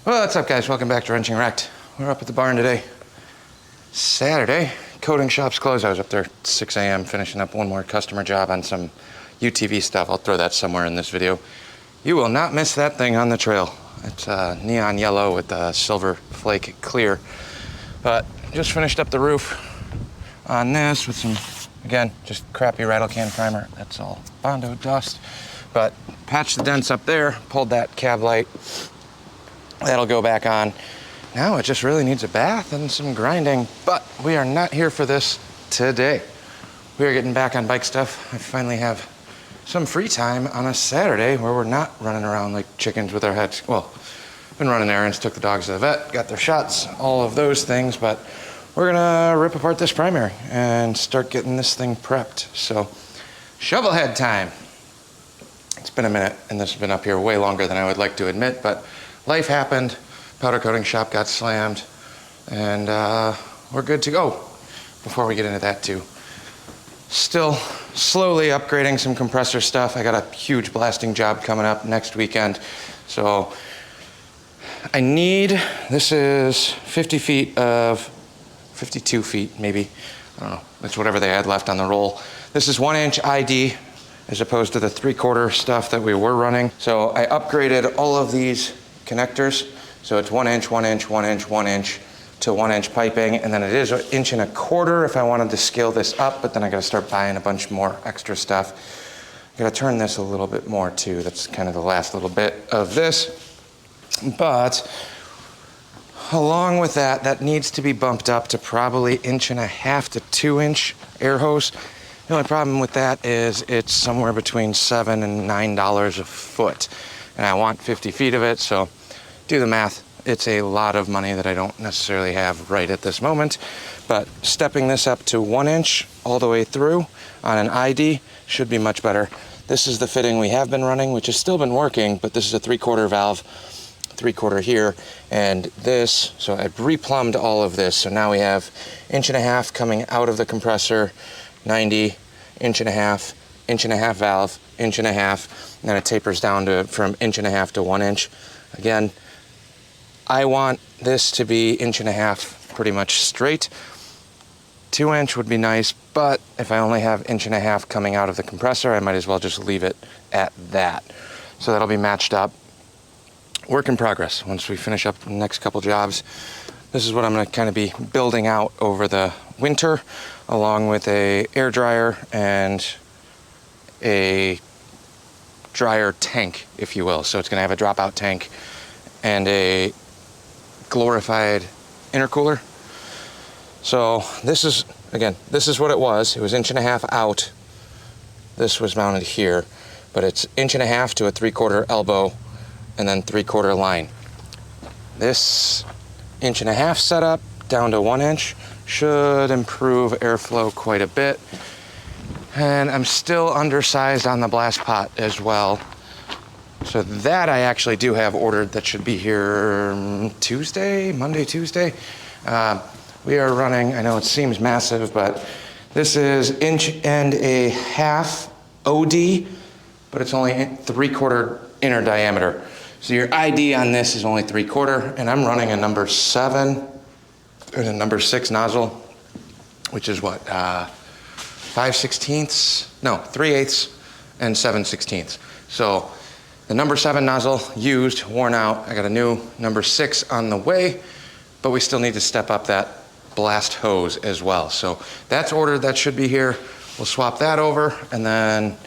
Well, what's up, guys? Welcome back to Wrenching Wrecked. We're up at the barn today. Saturday. Coating shop's closed. I was up there at 6 a.m. finishing up one more customer job on some UTV stuff. I'll throw that somewhere in this video. You will not miss that thing on the trail. It's neon yellow with silver flake clear. But just finished up the roof on this with some, again, just crappy rattle can primer. That's all Bondo dust. But patched the dents up there, pulled that cab light. That'll go back on. Now it just really needs a bath and some grinding, but we are not here for this today. We are getting back on bike stuff. I finally have some free time on a Saturday where we're not running around like chickens with our heads. Well, been running errands, took the dogs to the vet, got their shots, all of those things, but we're gonna rip apart this primary and start getting this thing prepped. So, Shovelhead time. It's been a minute, and this has been up here way longer than I would like to admit, but life happened, powder coating shop got slammed, and we're good to go. Before we get into that too, still slowly upgrading some compressor stuff. I got a huge blasting job coming up next weekend. So I need, this is 50 feet of, 52 feet maybe, I don't know, it's whatever they had left on the roll. This is 1-inch ID as opposed to the 3/4 stuff that we were running. So I upgraded all of these connectors. So it's 1-inch, 1-inch, 1-inch, 1-inch to 1-inch piping. And then it is 1.25 inches if I wanted to scale this up, but then I gotta start buying a bunch more extra stuff. I gotta turn this a little bit more too. That's kind of the last little bit of this. But along with that, that needs to be bumped up to probably 1.5 to 2-inch air hose. The only problem with that is it's somewhere between $7 and $9 a foot. And I want 50 feet of it, so do the math. It's a lot of money that I don't necessarily have right at this moment, but stepping this up to 1-inch all the way through on an ID should be much better. This is the fitting we have been running, which has still been working, but this is a 3/4 valve, 3/4 here, and this, so I've replumbed all of this, so now we have 1.5 inch coming out of the compressor, 90, 1.5 inch valve, 1.5 inch, and then it tapers down to from 1.5 to 1 inch. Again, I want this to be 1.5 pretty much straight. 2-inch would be nice, but if I only have 1.5 coming out of the compressor, I might as well just leave it at that. So that'll be matched up. Work in progress. Once we finish up the next couple jobs, this is what I'm going to kind of be building out over the winter, along with a air dryer and a dryer tank, if you will. So it's going to have a dropout tank and a glorified intercooler. So this is, again, this is what it was. It was 1.5 inch out. This was mounted here, but it's 1.5 inch to a 3/4 elbow and then 3/4 line. This 1.5 inch setup down to 1 inch should improve airflow quite a bit. And I'm still undersized on the blast pot as well. So that I actually do have ordered. That should be here Monday, Tuesday. We are running, I know it seems massive, but this is 1.5 inch OD, but it's only 3/4 inner diameter. So your ID on this is only 3/4, and I'm running a number 7 and a number 6 nozzle, which is what, 5/16, no, 3/8 and 7/16. So the number 7 nozzle used, worn out. I got a new number 6 on the way, but we still need to step up that blast hose as well. So that's ordered, that should be here. We'll swap that over, and then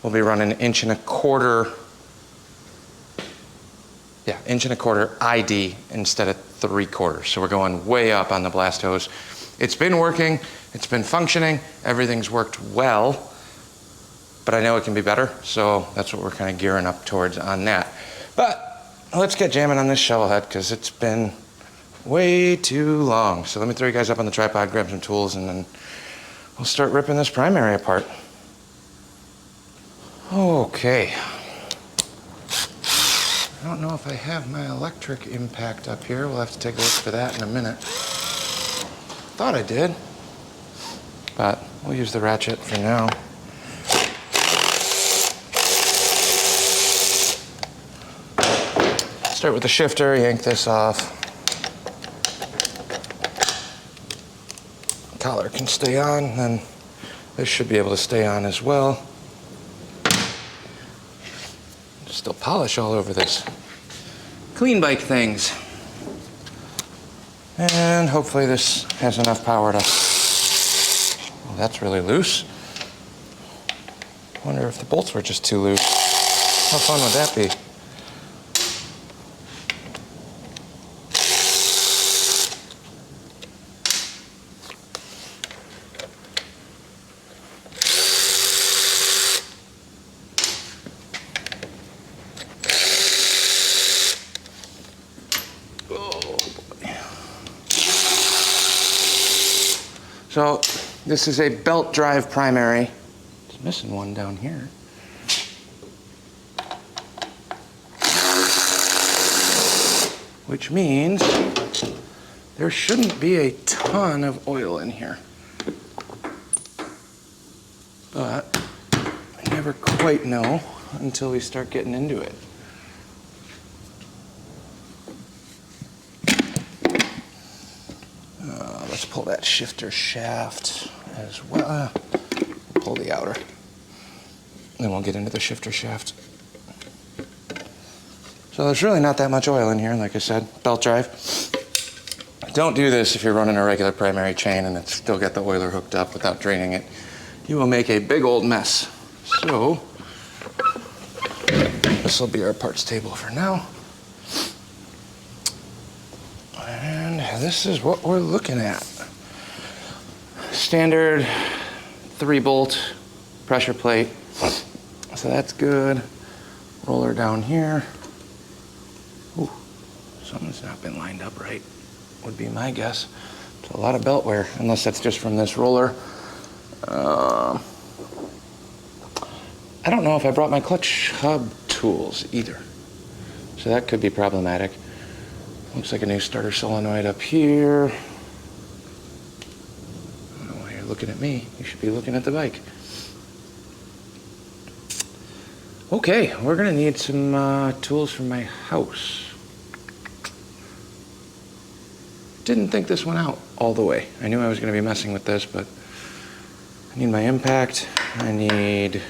we'll be running 1.25 inch, 1.25 inch ID instead of 3/4. So we're going way up on the blast hose. It's been working, it's been functioning, everything's worked well, but I know it can be better, so that's what we're kind of gearing up towards on that. But let's get jamming on this Shovelhead, because it's been way too long. So let me throw you guys up on the tripod, grab some tools, and then we'll start ripping this primary apart. Okay. I don't know if I have my electric impact up here. We'll have to take a look for that in a minute. Thought I did, but we'll use the ratchet for now. Start with the shifter, yank this off. Collar can stay on, and this should be able to stay on as well. Still polish all over this. Clean bike things. And hopefully this has enough power to... Oh, that's really loose. Wonder if the bolts were just too loose. How fun would that be? So this is a belt drive primary. It's missing one down here. Which means there shouldn't be a ton of oil in here. But I never quite know until we start getting into it. Let's pull that shifter shaft as well. Pull the outer. Then we'll get into the shifter shaft. So there's really not that much oil in here, like I said, belt drive. Don't do this if you're running a regular primary chain and it's still got the oiler hooked up without draining it. You will make a big old mess. So this will be our parts table for now. And this is what we're looking at. Standard 3-bolt pressure plate. So that's good. Roller down here. Ooh, something's not been lined up right, would be my guess. It's a lot of belt wear, unless that's just from this roller. I don't know if I brought my clutch hub tools either. So that could be problematic. Looks like a new starter solenoid up here. I don't know why you're looking at me. You should be looking at the bike. Okay, we're gonna need some tools from my house. Didn't think this one out all the way. I knew I was gonna be messing with this, but I need my impact. I need,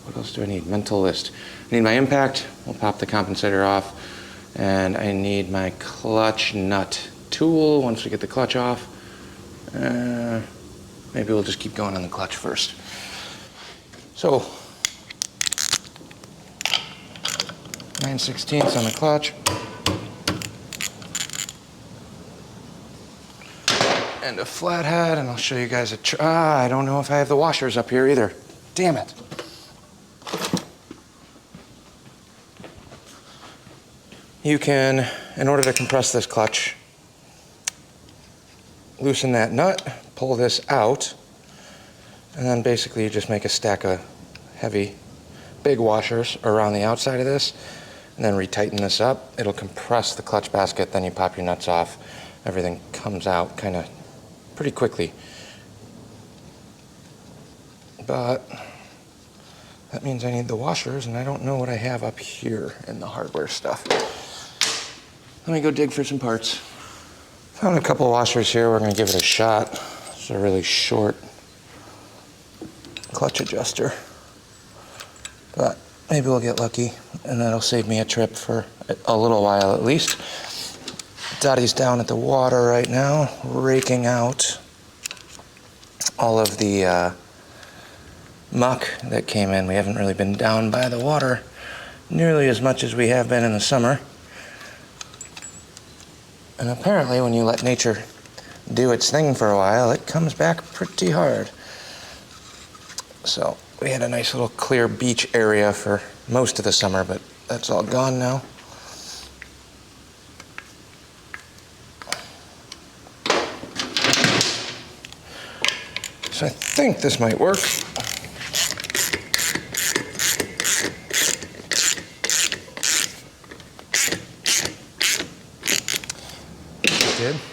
what else do I need? Mental list. I need my impact. We'll pop the compensator off. And I need my clutch nut tool once we get the clutch off. Maybe we'll just keep going on the clutch first. So, 9/16 on the clutch. And a flathead, and I'll show you guys I don't know if I have the washers up here either. Damn it. You can, in order to compress this clutch, loosen that nut, pull this out, and then basically you just make a stack of heavy, big washers around the outside of this, and then retighten this up. It'll compress the clutch basket, then you pop your nuts off. Everything comes out kind of pretty quickly. But that means I need the washers, and I don't know what I have up here in the hardware stuff. Let me go dig for some parts. Found a couple washers here. We're going to give it a shot. It's a really short clutch adjuster. But maybe we'll get lucky, and that'll save me a trip for a little while at least. Dottie's down at the water right now, raking out all of the muck that came in. We haven't really been down by the water nearly as much as we have been in the summer. And apparently when you let nature do its thing for a while, it comes back pretty hard. So we had a nice little clear beach area for most of the summer, but that's all gone now. So I think this might work.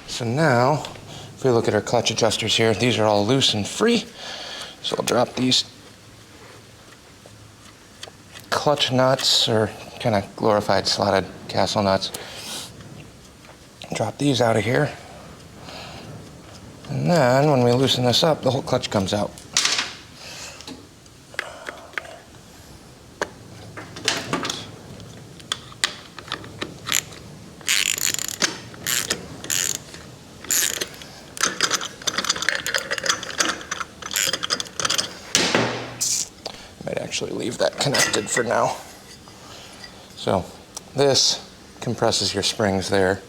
So now, if we look at our clutch adjusters here, these are all loose and free. So I'll drop these clutch nuts or kind of glorified slotted castle nuts. Drop these out of here. And then when we loosen this up, the whole clutch comes out. Might actually leave that connected for now. So this compresses your springs there.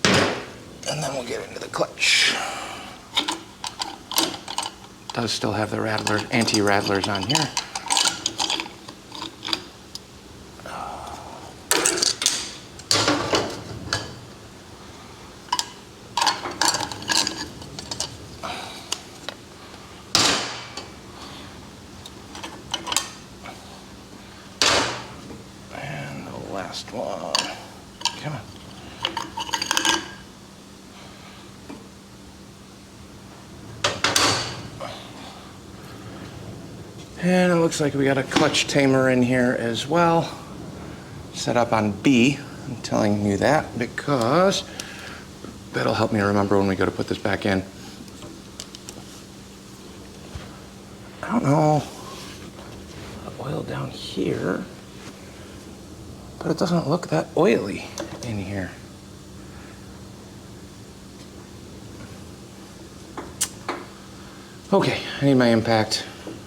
And then we'll get into the clutch. Does still have the rattlers, anti-rattlers on here. And the last one. Come on. And it looks like we got a clutch tamer in here as well. Set up on B. I'm telling you that because that'll help me remember when we go to put this back in. I don't know. Oil down here, but it doesn't look that oily in here. Okay, I need my impact.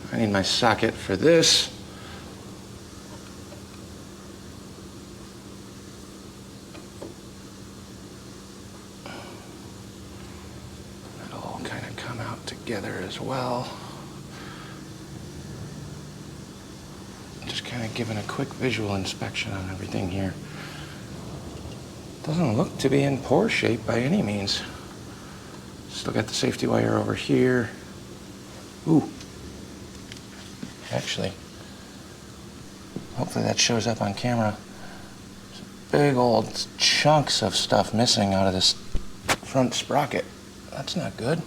I need my socket for this. That'll all kind of come out together as well. Just kind of giving a quick visual inspection on everything here. Doesn't look to be in poor shape by any means. Still got the safety wire over here. Ooh. Actually, hopefully that shows up on camera. There's big old chunks of stuff missing out of this front sprocket. That's not good.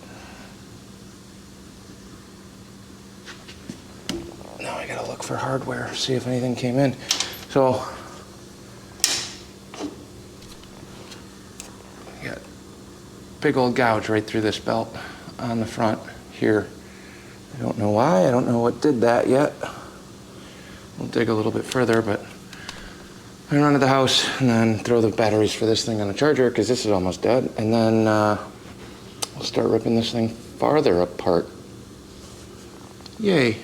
Now I gotta look for hardware, see if anything came in. So, we got big old gouge right through this belt on the front here. I don't know why, I don't know what did that yet. We'll dig a little bit further, but I run to the house and then throw the batteries for this thing on the charger because this is almost dead. And then we'll start ripping this thing farther apart. Yay.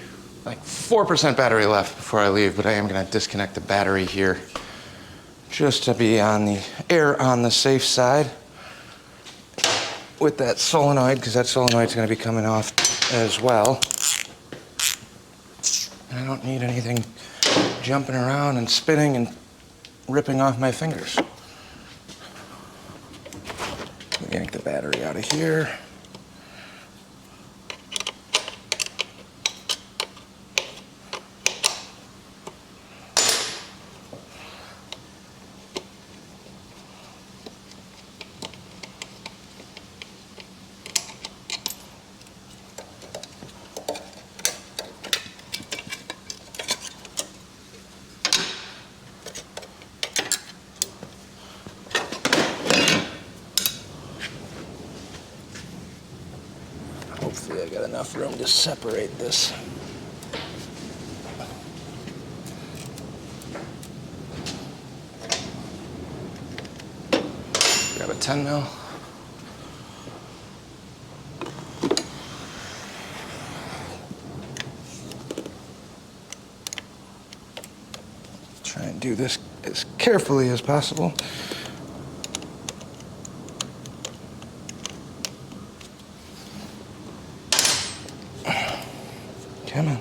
Like 4% battery left before I leave, but I am gonna disconnect the battery here just to be on the safe side with that solenoid, because that solenoid's gonna be coming off as well. And I don't need anything jumping around and spinning and ripping off my fingers. Yank the battery out of here. Hopefully I got enough room to separate this. Grab a 10 mil. Try and do this as carefully as possible. Come on.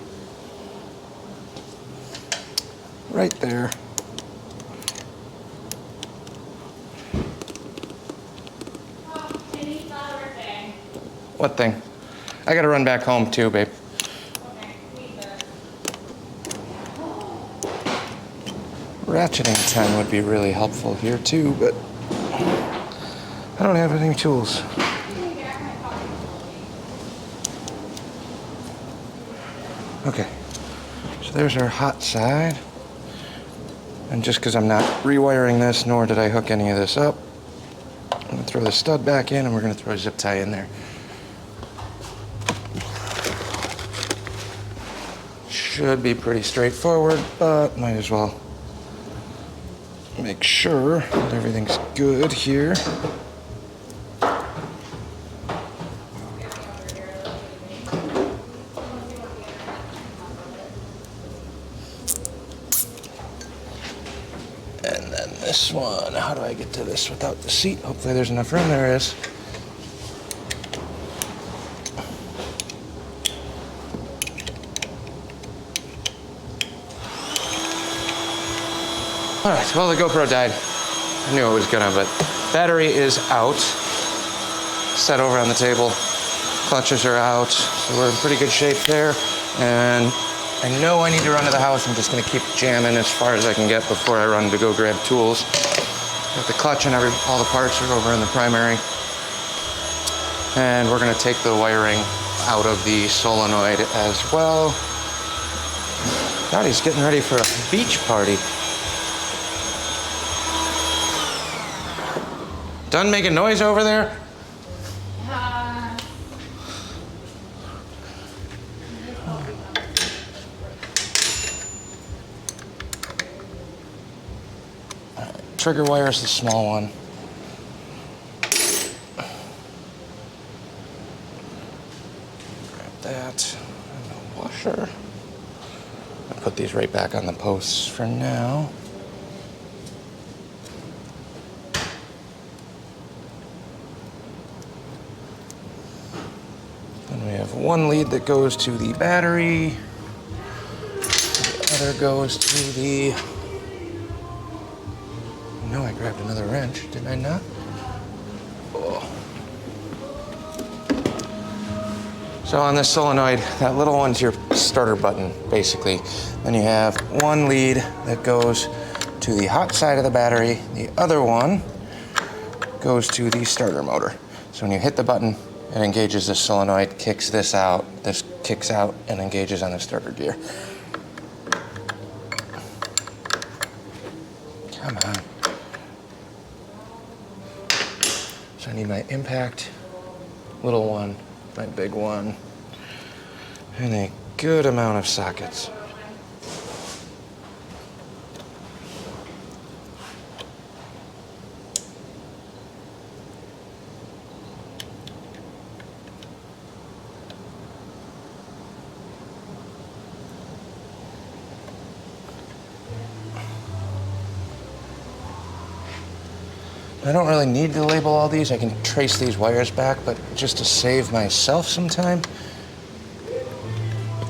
Right there. What thing? I gotta run back home too, babe. Ratcheting 10 would be really helpful here too, but I don't have any tools. Okay, so there's our hot side. And just because I'm not rewiring this, nor did I hook any of this up, I'm going to throw the stud back in and we're going to throw a zip tie in there. Should be pretty straightforward, but might as well make sure that everything's good here. And then this one, how do I get to this without the seat? Hopefully there's enough room. There is. All right, well, the GoPro died. I knew it was gonna, but battery is out. Set over on the table. Clutches are out, so we're in pretty good shape there. And I know I need to run to the house. I'm just gonna keep jamming as far as I can get before I run to go grab tools. Got the clutch and all the parts are over in the primary. And we're gonna take the wiring out of the solenoid as well. God, he's getting ready for a beach party. Done making noise over there? Trigger wire is the small one. Grab that and the washer. I'll put these right back on the posts for now. Then we have one lead that goes to the battery. The other goes to the... No, I grabbed another wrench, did I not? Oh. So on this solenoid, that little one's your starter button, basically. Then you have one lead that goes to the hot side of the battery. The other one goes to the starter motor. So when you hit the button, it engages the solenoid, kicks this out. This kicks out and engages on the starter gear. Come on. So I need my impact, little one, my big one, and a good amount of sockets. I don't really need to label all these. I can trace these wires back, but just to save myself some time.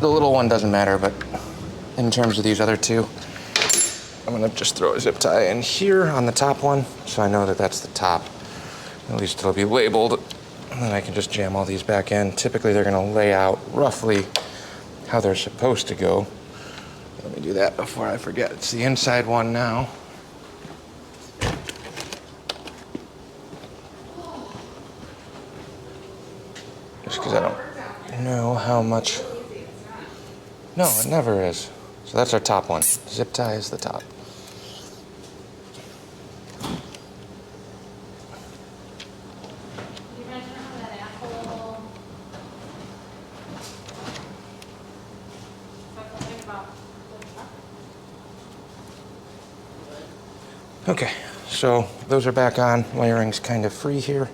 The little one doesn't matter, but in terms of these other two, I'm gonna just throw a zip tie in here on the top one, so I know that that's the top. At least it'll be labeled, and then I can just jam all these back in. Typically, they're gonna lay out roughly how they're supposed to go. Let me do that before I forget. It's the inside one now. Just because I don't know how much. No, it never is. So that's our top one. Zip tie is the top. Okay, so those are back on. Wiring's kind of free here.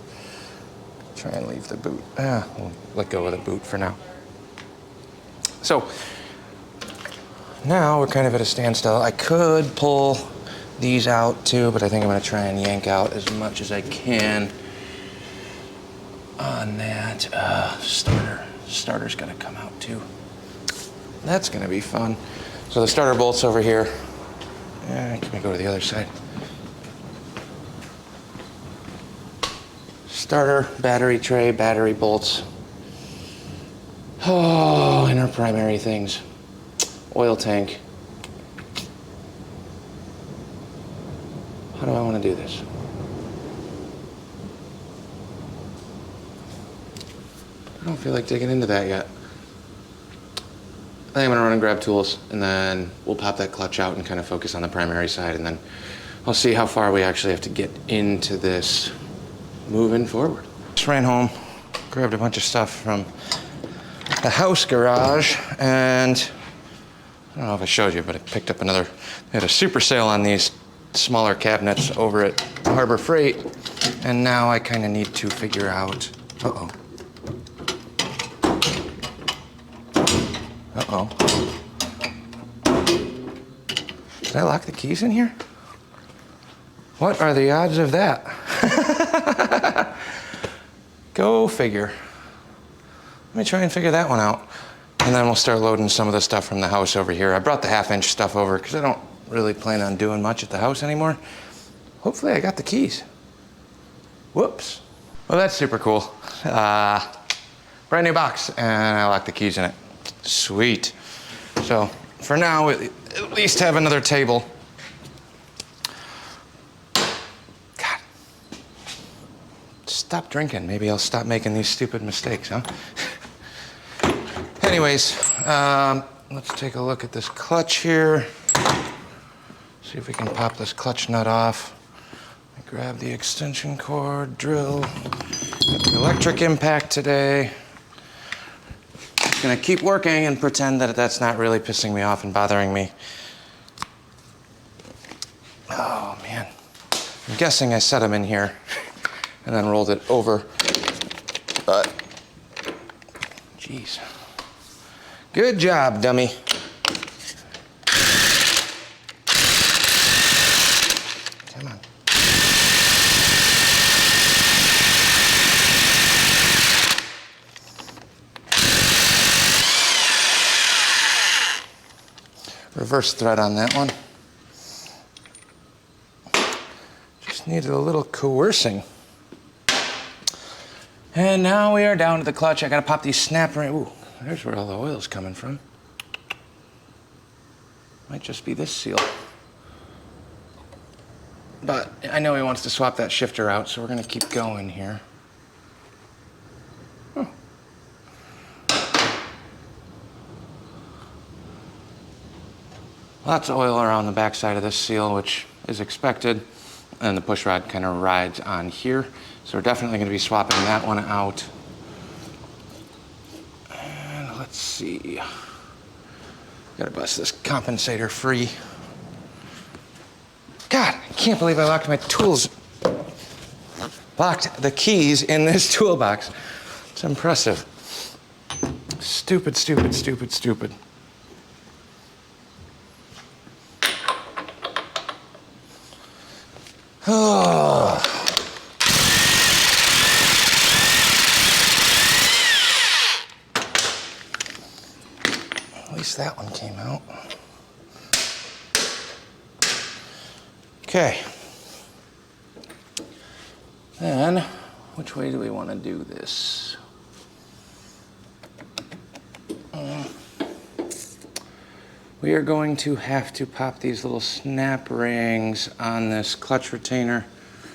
Try and leave the boot. We'll let go of the boot for now. So now we're kind of at a standstill. I could pull these out too, but I think I'm gonna try and yank out as much as I can on that starter. Starter's gonna come out too. That's gonna be fun. So the starter bolt's over here. Can we go to the other side? Starter, battery tray, battery bolts. Oh, and our primary things. Oil tank. How do I want to do this? I don't feel like digging into that yet. I think I'm gonna run and grab tools, and then we'll pop that clutch out and kind of focus on the primary side, and then I'll see how far we actually have to get into this moving forward. Just ran home, grabbed a bunch of stuff from the house garage, and I don't know if I showed you, but I picked up another, they had a super sale on these smaller cabinets over at Harbor Freight, and now I kind of need to figure out, uh-oh. Uh-oh. Did I lock the keys in here? What are the odds of that? Go figure. Let me try and figure that one out. And then we'll start loading some of the stuff from the house over here. I brought the 1/2-inch stuff over because I don't really plan on doing much at the house anymore. Hopefully I got the keys. Whoops. Well, that's super cool. Brand new box, and I locked the keys in it. Sweet. So for now, we at least have another table. God. Stop drinking. Maybe I'll stop making these stupid mistakes, huh? Anyways, let's take a look at this clutch here. See if we can pop this clutch nut off. I grab the extension cord, drill. Got the electric impact today. Gonna keep working and pretend that that's not really pissing me off and bothering me. Oh man. I'm guessing I set them in here and then rolled it over, but jeez. Good job, dummy. Come on. Reverse thread on that one. Just needed a little coercing. And now we are down to the clutch. I gotta pop these snap rings. Ooh, there's where all the oil's coming from. Might just be this seal. But I know he wants to swap that shifter out, so we're gonna keep going here. Oh. Lots of oil around the backside of this seal, which is expected. And the push rod kind of rides on here. So we're definitely going to be swapping that one out. And let's see. Gotta bust this compensator free. God, I can't believe I locked my tools. Locked the keys in this toolbox. It's impressive. Stupid, stupid, stupid, stupid. Oh. At least that one came out. Okay. Then, which way do we want to do this? We are going to have to pop these little snap rings on this clutch retainer.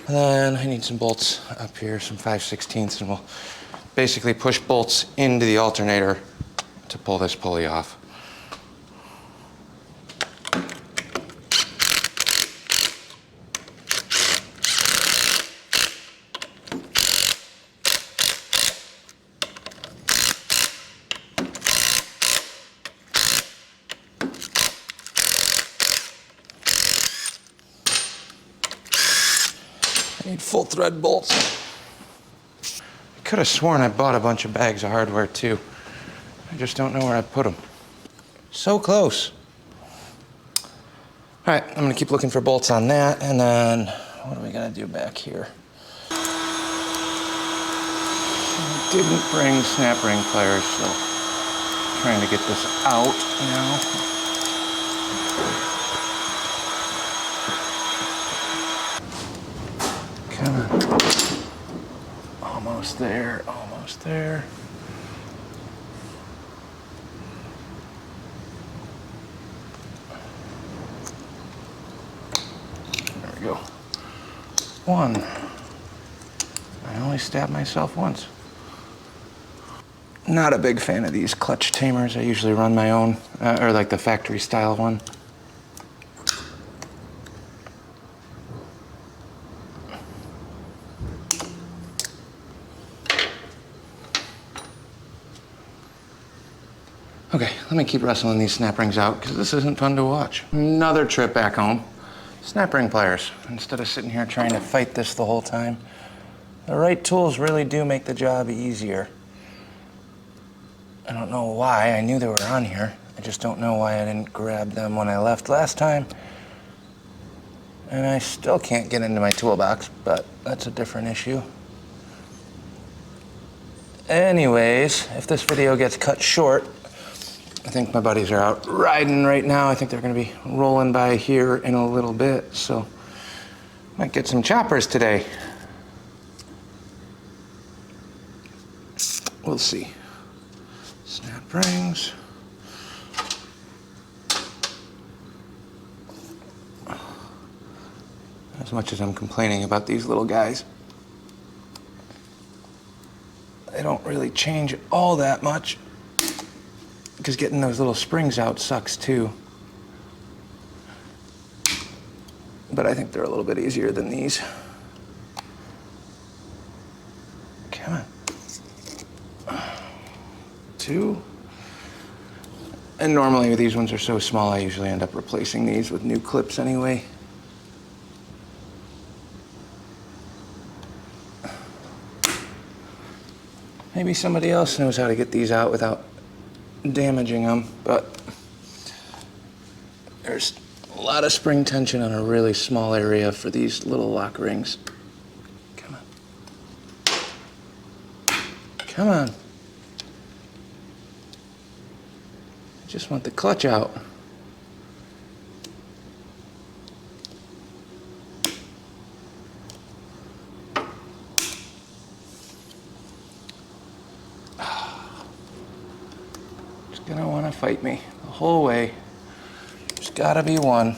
And then I need some bolts up here, some 5/16, and we'll basically push bolts into the alternator to pull this pulley off. I need full thread bolts. I could have sworn I bought a bunch of bags of hardware too. I just don't know where I put them. So close. All right, I'm gonna keep looking for bolts on that, and then what do we gotta do back here? I didn't bring snap ring pliers, so I'm trying to get this out now. Come on. Almost there, almost there. There we go. One. I only stabbed myself once. Not a big fan of these clutch tamers. I usually run my own, or like the factory style one. Okay, let me keep wrestling these snap rings out because this isn't fun to watch. Another trip back home. Snap ring pliers. Instead of sitting here trying to fight this the whole time, the right tools really do make the job easier. I don't know why. I knew they were on here. I just don't know why I didn't grab them when I left last time. And I still can't get into my toolbox, but that's a different issue. Anyways, if this video gets cut short, I think my buddies are out riding right now. I think they're gonna be rolling by here in a little bit, so might get some choppers today. We'll see. Snap rings. As much as I'm complaining about these little guys, they don't really change all that much, because getting those little springs out sucks too. But I think they're a little bit easier than these. Come on. 2. And normally these ones are so small, I usually end up replacing these with new clips anyway. Maybe somebody else knows how to get these out without damaging them, but there's a lot of spring tension on a really small area for these little lock rings. Come on. Come on. I just want the clutch out. Gonna want to fight me the whole way. There's gotta be one.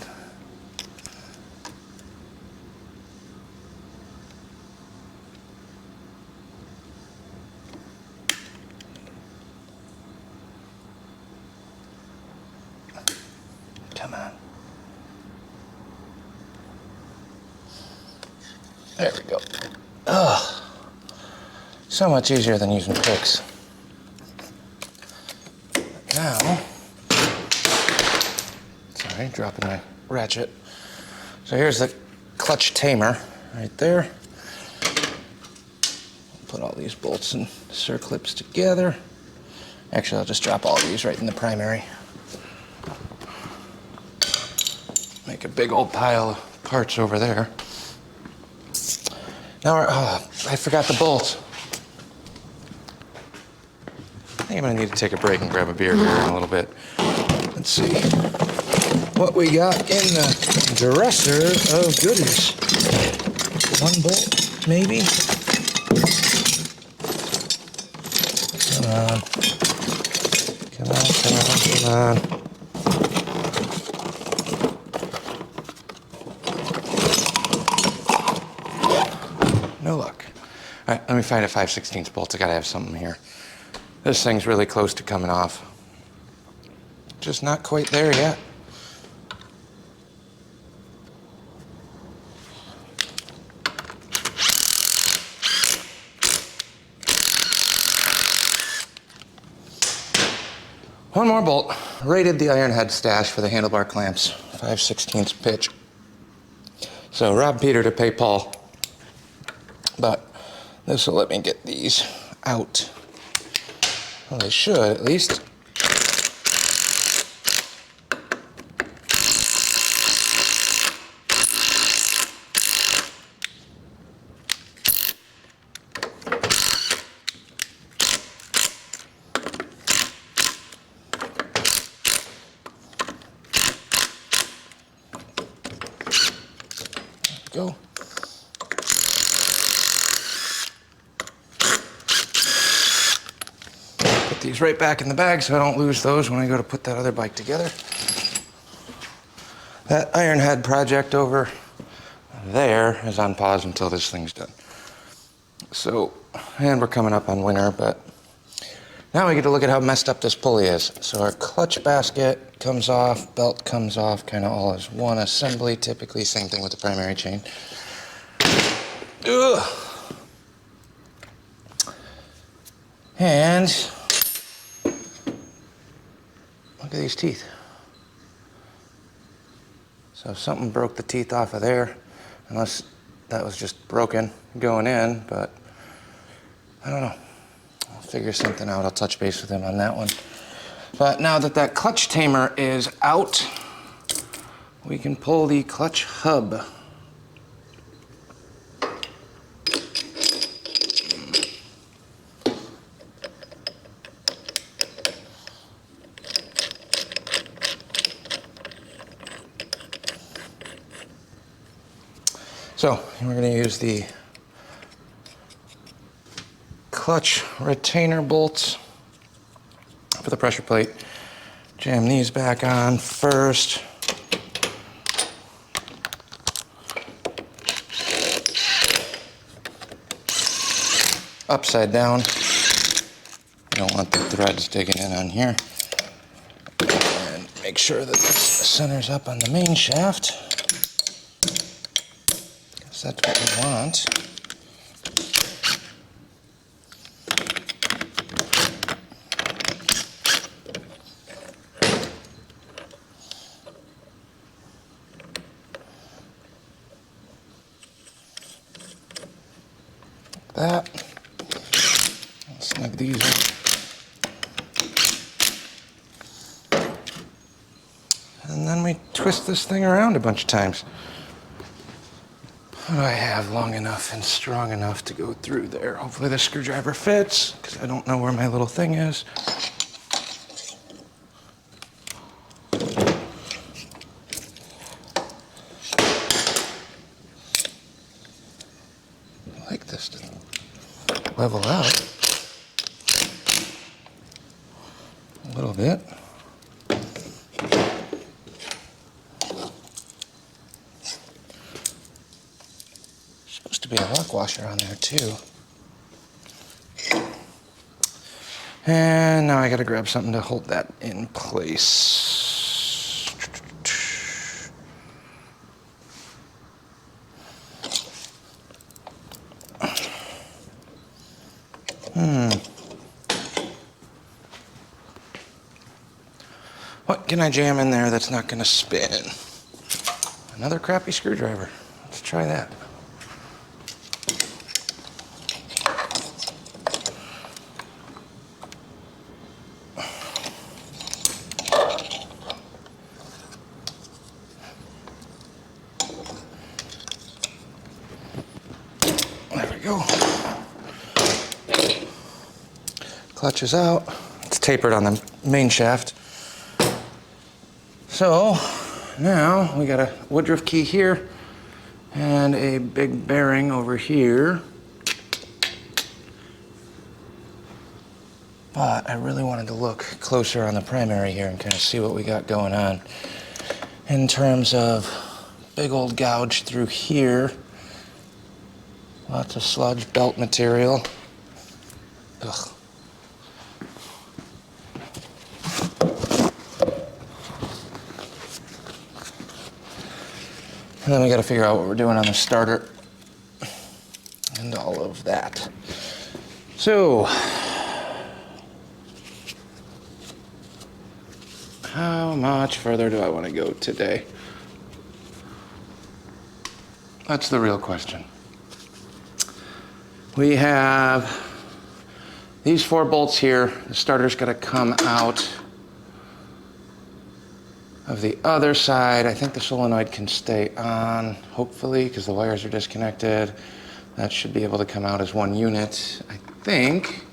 Come on. There we go. Ugh. So much easier than using picks. Now, sorry, dropping my ratchet. So here's the clutch tamer right there. Put all these bolts and circlips together. Actually, I'll just drop all these right in the primary. Make a big old pile of parts over there. Now, I forgot the bolts. I think I'm gonna need to take a break and grab a beer here in a little bit. Let's see what we got in the dresser of goodies. 1 bolt, maybe? Come on. Come on, come on, come on. No luck. All right, let me find a 5/16 bolt. I gotta have something here. This thing's really close to coming off. Just not quite there yet. One more bolt. Rated the iron head stash for the handlebar clamps. 5/16 pitch. So rob Peter to pay Paul. But this will let me get these out. Well, they should, at least. There we go. These right back in the bag so I don't lose those when I go to put that other bike together. That iron head project over there is on pause until this thing's done. So, and we're coming up on winter, but Now we get to look at how messed up this pulley is. So our clutch basket comes off, belt comes off, kind of all as one assembly, typically. Same thing with the primary chain. Ugh. And look at these teeth. So something broke the teeth off of there, unless that was just broken going in, but I don't know. I'll figure something out. I'll touch base with him on that one. But now that that clutch tamer is out, we can pull the clutch hub. So we're going to use the clutch retainer bolts for the pressure plate. Jam these back on first. Upside down. You don't want the threads digging in on here. And make sure that this centers up on the main shaft. That's what we want. Like that. I'll snug these up. And then we twist this thing around a bunch of times. What do I have long enough and strong enough to go through there? Hopefully the screwdriver fits, because I don't know where my little thing is. I like this to level out a little bit. Be a lock washer on there too. And now I gotta grab something to hold that in place. What can I jam in there that's not gonna spin? Another crappy screwdriver. Let's try that. Go. Clutch is out. It's tapered on the main shaft. So now we got a woodruff key here and a big bearing over here. But I really wanted to look closer on the primary here and kind of see what we got going on in terms of big old gouge through here. Lots of sludge belt material. Ugh. And then we got to figure out what we're doing on the starter and all of that. So, how much further do I want to go today? That's the real question. We have these 4 bolts here. The starter's got to come out of the other side. I think the solenoid can stay on, hopefully, because the wires are disconnected. That should be able to come out as one unit, I think.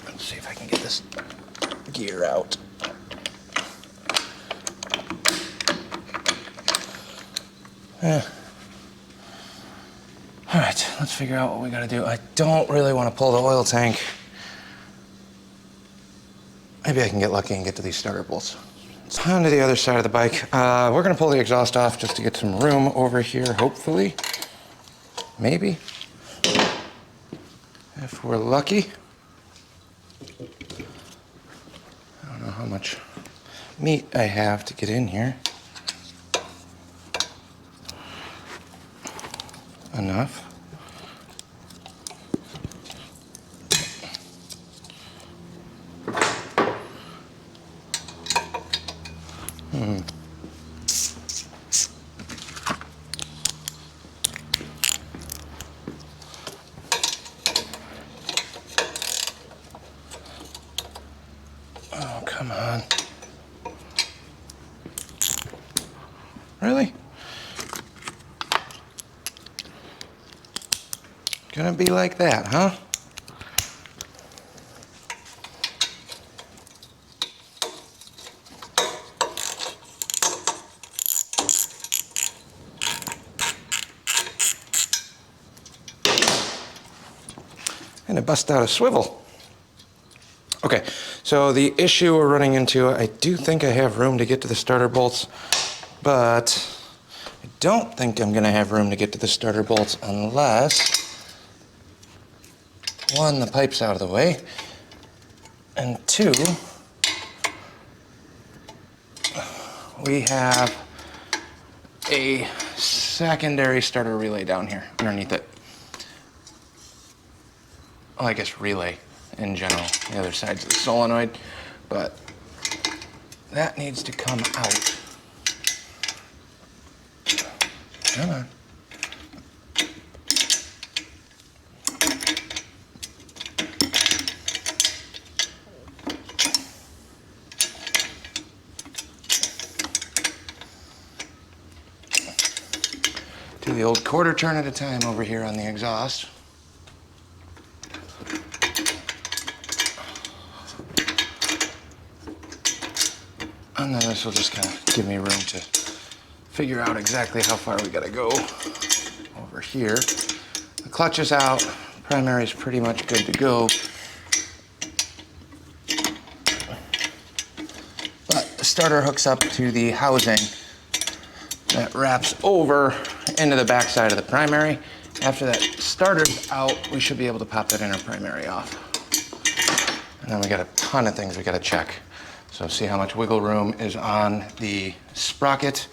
Let's see if I can get this gear out. All right, let's figure out what we gotta do. I don't really want to pull the oil tank. Maybe I can get lucky and get to these starter bolts. It's on to the other side of the bike. We're gonna pull the exhaust off just to get some room over here, hopefully. Maybe. If we're lucky. I don't know how much meat I have to get in here. Enough. Oh, come on. Really? Gonna be like that, huh? And it bust out a swivel. Okay, so the issue we're running into, I do think I have room to get to the starter bolts, but I don't think I'm gonna have room to get to the starter bolts unless, one, the pipe's out of the way, and two, we have a secondary starter relay down here underneath it. Well, I guess relay in general, the other side's the solenoid, but that needs to come out. Come on. Do the old quarter turn at a time over here on the exhaust. And then this will just kind of give me room to figure out exactly how far we gotta go over here. The clutch is out, primary is pretty much good to go. But the starter hooks up to the housing that wraps over into the back side of the primary. After that starter's out, we should be able to pop that inner primary off. And then we got a ton of things we gotta check. So see how much wiggle room is on the sprocket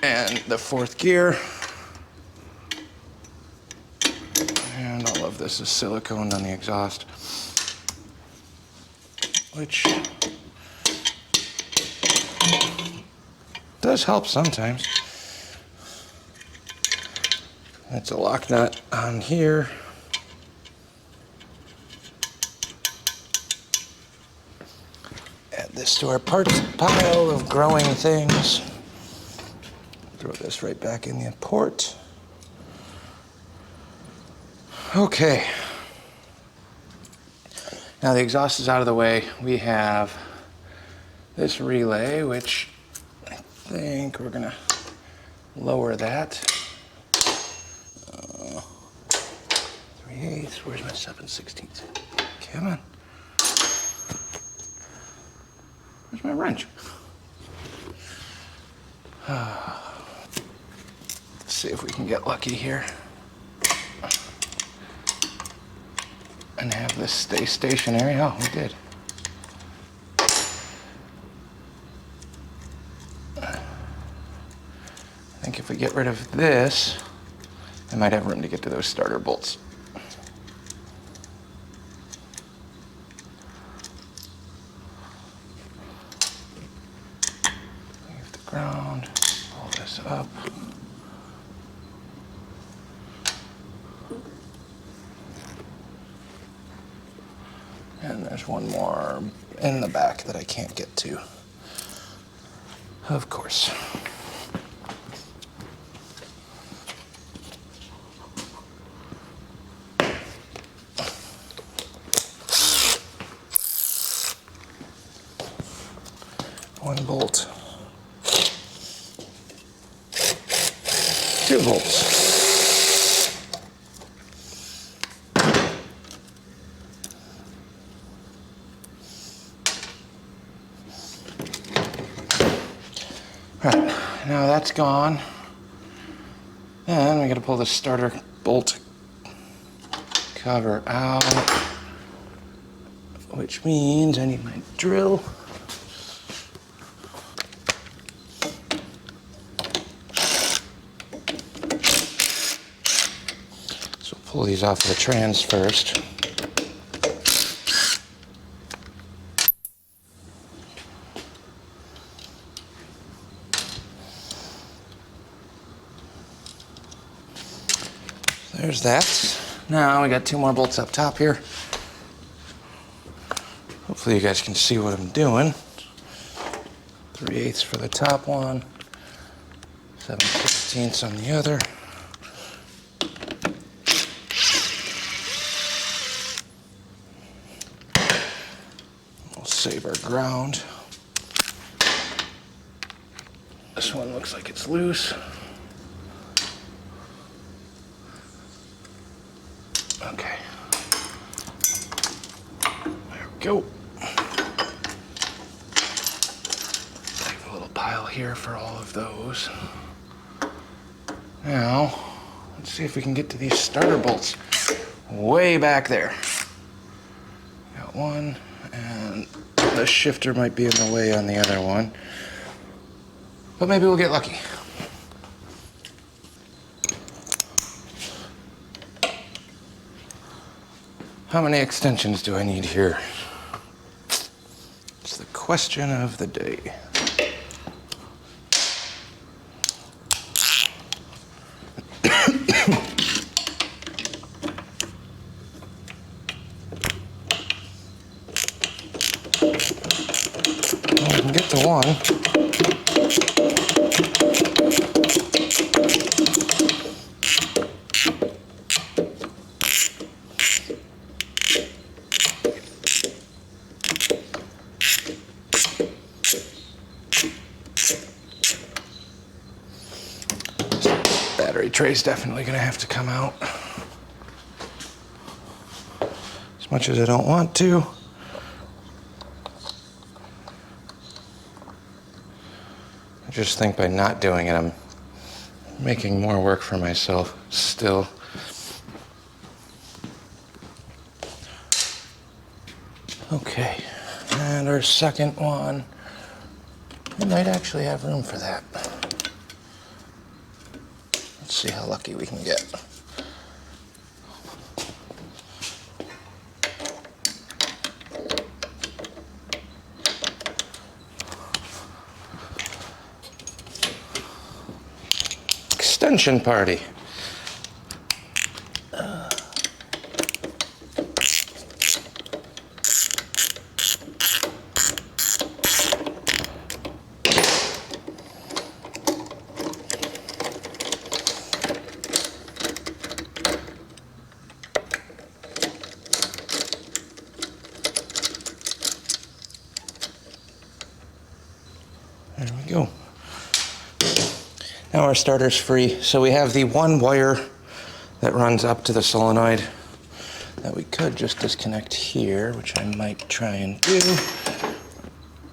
and the fourth gear. And all of this is siliconed on the exhaust, which does help sometimes. That's a lock nut on here. Add this to our parts pile of growing things. Throw this right back in the port. Okay. Now the exhaust is out of the way. We have this relay, which I think we're gonna lower that. 3/8, where's my 7/16? Come on. Where's my wrench? Let's see if we can get lucky here and have this stay stationary. Oh, we did. I think if we get rid of this, I might have room to get to those starter bolts. Leave the ground, pull this up. And there's one more in the back that I can't get to. Of course. One bolt. 2 bolts. Right, now that's gone. And we gotta pull the starter bolt cover out, which means I need my drill. So pull these off the trans first. There's that. Now we got 2 more bolts up top here. Hopefully you guys can see what I'm doing. 3/8 for the top one, 7/16 on the other. We'll save our ground. This one looks like it's loose. Okay. There we go. Leave a little pile here for all of those. Now, let's see if we can get to these starter bolts way back there. Got one, and the shifter might be in the way on the other one. But maybe we'll get lucky. How many extensions do I need here? It's the question of the day. Well, we can get to one. Battery tray's definitely gonna have to come out. As much as I don't want to. I just think by not doing it, I'm making more work for myself still. Okay, and our second one, we might actually have room for that. Let's see how lucky we can get. Extension party. There we go. Now our starter's free. So we have the one wire that runs up to the solenoid that we could just disconnect here, which I might try and do.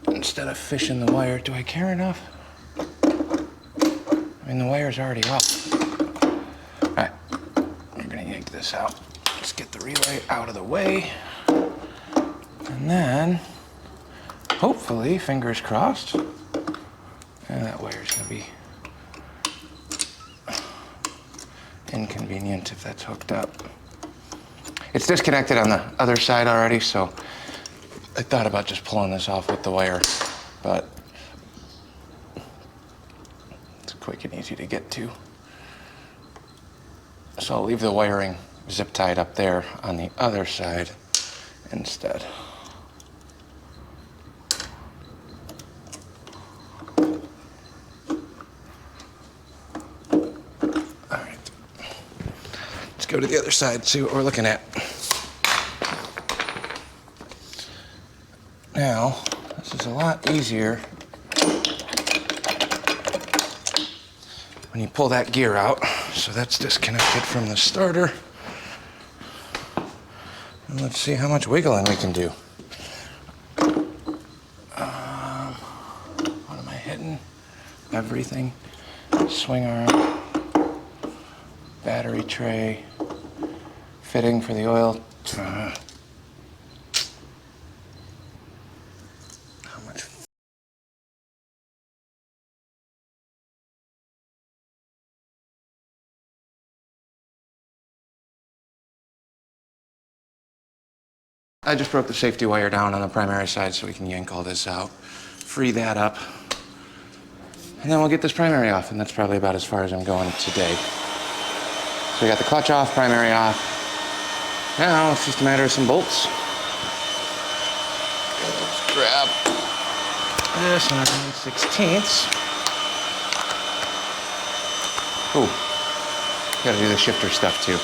Instead of fishing the wire, do I care enough? I mean, the wire's already up. All right, we're gonna yank this out. Let's get the relay out of the way. And then, hopefully, fingers crossed, and that wire's gonna be inconvenient if that's hooked up. It's disconnected on the other side already, so I thought about just pulling this off with the wire, but it's quick and easy to get to. So I'll leave the wiring zip tied up there on the other side instead. Go to the other side, see what we're looking at. Now, this is a lot easier when you pull that gear out. So that's disconnected from the starter. And let's see how much wiggling we can do. What am I hitting? Everything. Swing arm, battery tray, fitting for the oil. How much? I just broke the safety wire down on the primary side so we can yank all this out, free that up, and then we'll get this primary off, and that's probably about as far as I'm going today. So we got the clutch off, primary off. Now it's just a matter of some bolts. Let's grab this 9/16. Oh, gotta do the shifter stuff too.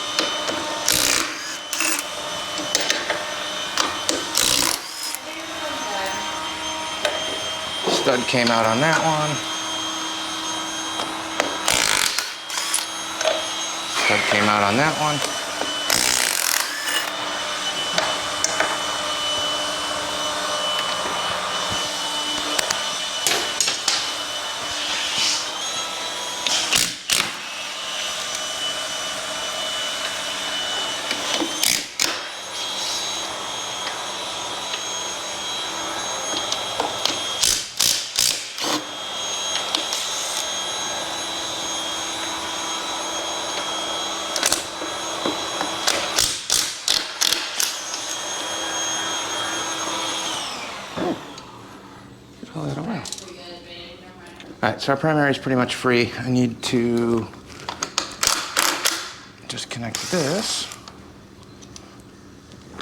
Stud came out on that one. Stud came out on that one. Alright, so our primary is pretty much free. I need to just connect this,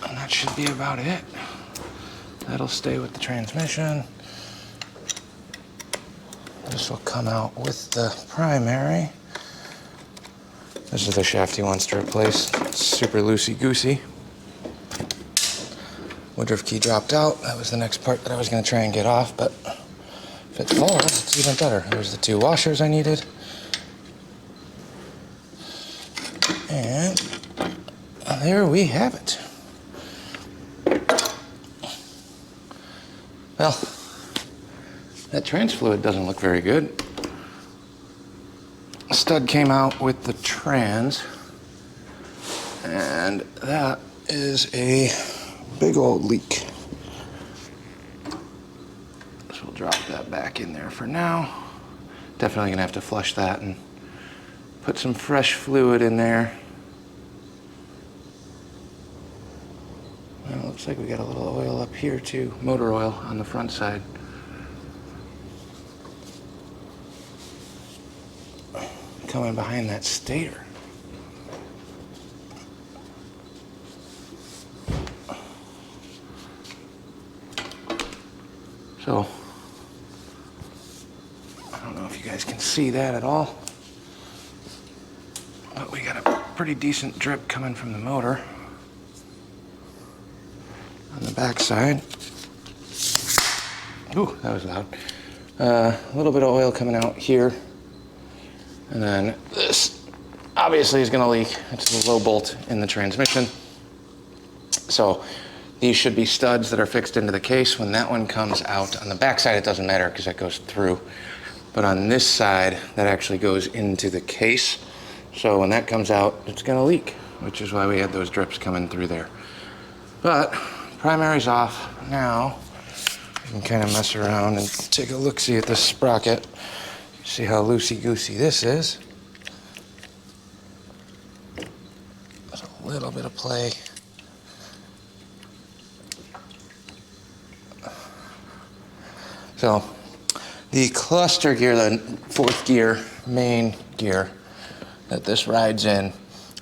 and that should be about it. That'll stay with the transmission. This will come out with the primary. This is the shaft he wants to replace. It's super loosey-goosey. Woodruff key dropped out. That was the next part that I was going to try and get off, but if it falls, it's even better. There's the two washers I needed. And there we have it. Well, that trans fluid doesn't look very good. Stud came out with the trans, and that is a big old leak. So we'll drop that back in there for now. Definitely gonna have to flush that and put some fresh fluid in there. And it looks like we got a little oil up here too, motor oil on the front side. Coming behind that stator. So, I don't know if you guys can see that at all, but we got a pretty decent drip coming from the motor on the back side. Ooh, that was loud. A little bit of oil coming out here. And then this obviously is going to leak. It's a low bolt in the transmission. So these should be studs that are fixed into the case. When that one comes out on the back side, it doesn't matter because that goes through. But on this side, that actually goes into the case. So when that comes out, it's going to leak, which is why we had those drips coming through there. But primary's off. Now we can kind of mess around and take a look-see at this sprocket. See how loosey-goosey this is. There's a little bit of play. So the cluster gear, the fourth gear, main gear that this rides in,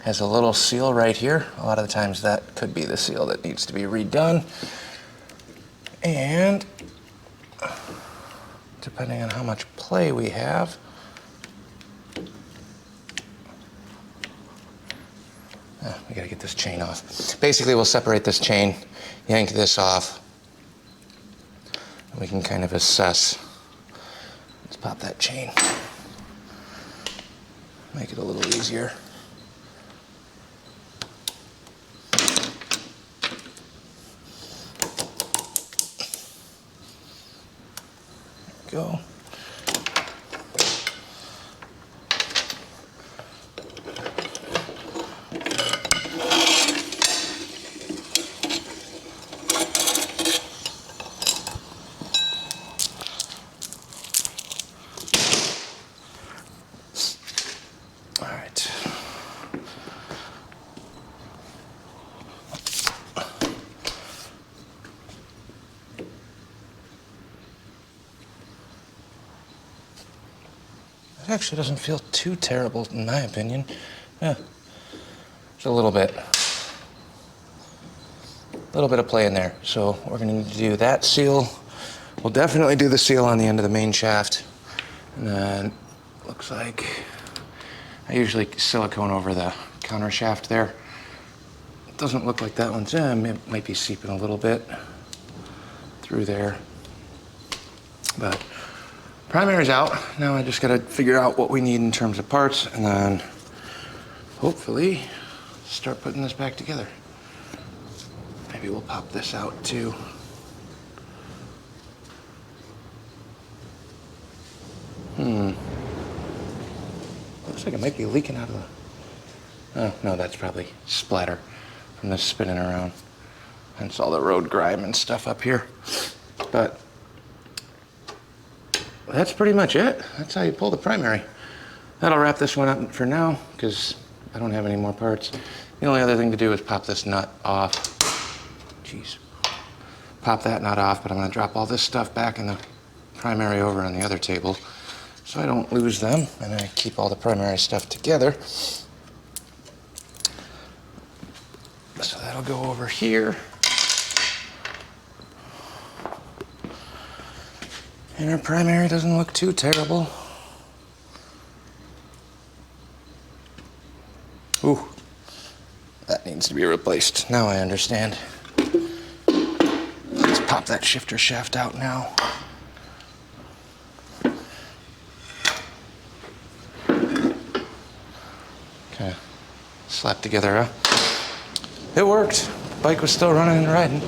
has a little seal right here. A lot of the times that could be the seal that needs to be redone. And depending on how much play we have, we gotta get this chain off. Basically, we'll separate this chain, yank this off, and we can kind of assess. Let's pop that chain. Make it a little easier. Go. actually doesn't feel too terrible in my opinion. Yeah, just a little bit of play in there. So we're gonna need to do that seal. We'll definitely do the seal on the end of the main shaft. And then looks like I usually silicone over the counter shaft there. It doesn't look like that one's might be seeping a little bit through there. But primary's out. Now I just gotta figure out what we need in terms of parts and then hopefully start putting this back together. Maybe we'll pop this out too. Looks like it might be leaking out of the... Oh, no, that's probably splatter from this spinning around. Hence all the road grime and stuff up here. But that's pretty much it. That's how you pull the primary. That'll wrap this one up for now because I don't have any more parts. The only other thing to do is pop this nut off. Jeez. Pop that nut off, but I'm gonna drop all this stuff back in the primary over on the other table so I don't lose them and I keep all the primary stuff together. So that'll go over here. And our primary doesn't look too terrible. Ooh, that needs to be replaced. Now I understand. Let's pop that shifter shaft out now. Okay, slap together, huh? It worked. Bike was still running and riding.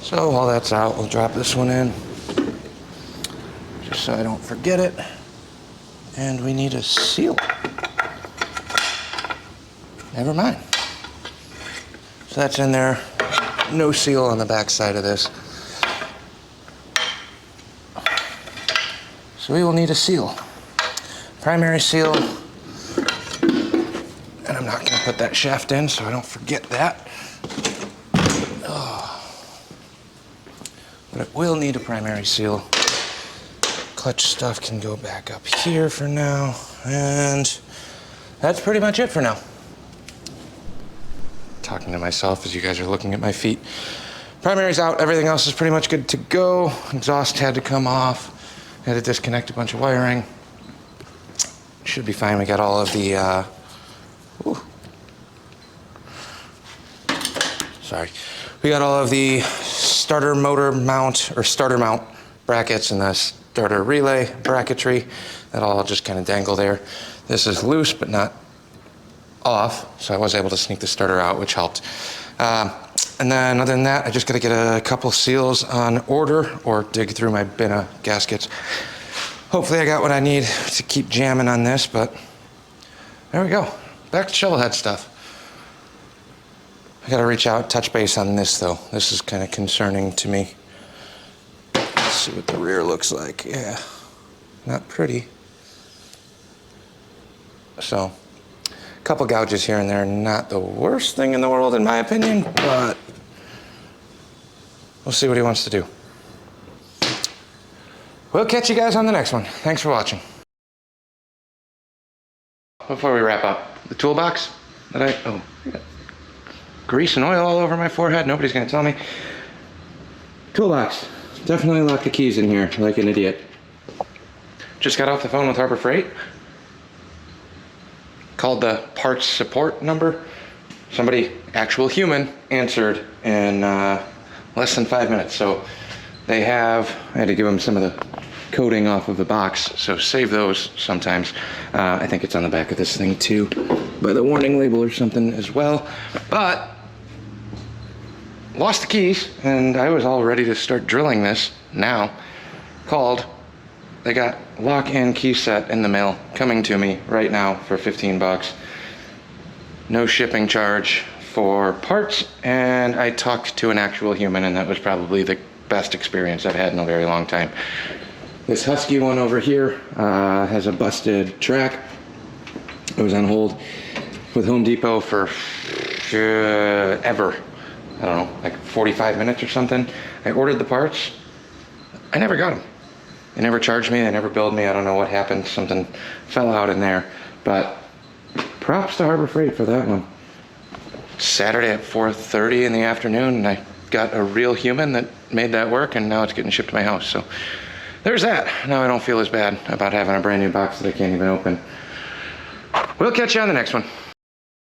So while that's out, we'll drop this one in. Just so I don't forget it. And we need a seal. Never mind. So that's in there. No seal on the back side of this. So we will need a seal. Primary seal. And I'm not going to put that shaft in so I don't forget that. Oh. But it will need a primary seal. Clutch stuff can go back up here for now. And that's pretty much it for now. Talking to myself as you guys are looking at my feet. Primary's out, everything else is pretty much good to go. Exhaust had to come off. Had to disconnect a bunch of wiring. Should be fine. We got all of the, sorry. We got all of the starter motor mount, or starter mount brackets and the starter relay bracketry. That all just kind of dangle there. This is loose, but not off, so I was able to sneak the starter out, which helped. And then other than that, I just gotta get a couple seals on order or dig through my bin of gaskets. Hopefully I got what I need to keep jamming on this, but there we go. Back to Shovelhead stuff. I gotta reach out, touch base on this though. This is kind of concerning to me. Let's see what the rear looks like. Yeah, not pretty. So, couple gouges here and there, not the worst thing in the world in my opinion, but we'll see what he wants to do. We'll catch you guys on the next one. Thanks for watching. Before we wrap up, the toolbox that I got grease and oil all over my forehead, nobody's gonna tell me. Toolbox, definitely locked the keys in here like an idiot. Just got off the phone with Harbor Freight. Called the parts support number. Somebody, actual human, answered in less than 5 minutes. So they have, I had to give them some of the coating off of the box, so save those sometimes. I think it's on the back of this thing too, by the warning label or something as well. But lost the keys and I was all ready to start drilling this now. Called. They got lock and key set in the mail coming to me right now for 15 bucks. No shipping charge for parts, and I talked to an actual human, and that was probably the best experience I've had in a very long time. This Husky one over here has a busted track. It was on hold with Home Depot for ever. I don't know, like 45 minutes or something. I ordered the parts. I never got them. They never charged me, they never billed me. I don't know what happened. Something fell out in there. But props to Harbor Freight for that one. Saturday at 4:30 in the afternoon, and I got a real human that made that work, and now it's getting shipped to my house. So there's that. Now I don't feel as bad about having a brand new box that I can't even open. We'll catch you on the next one.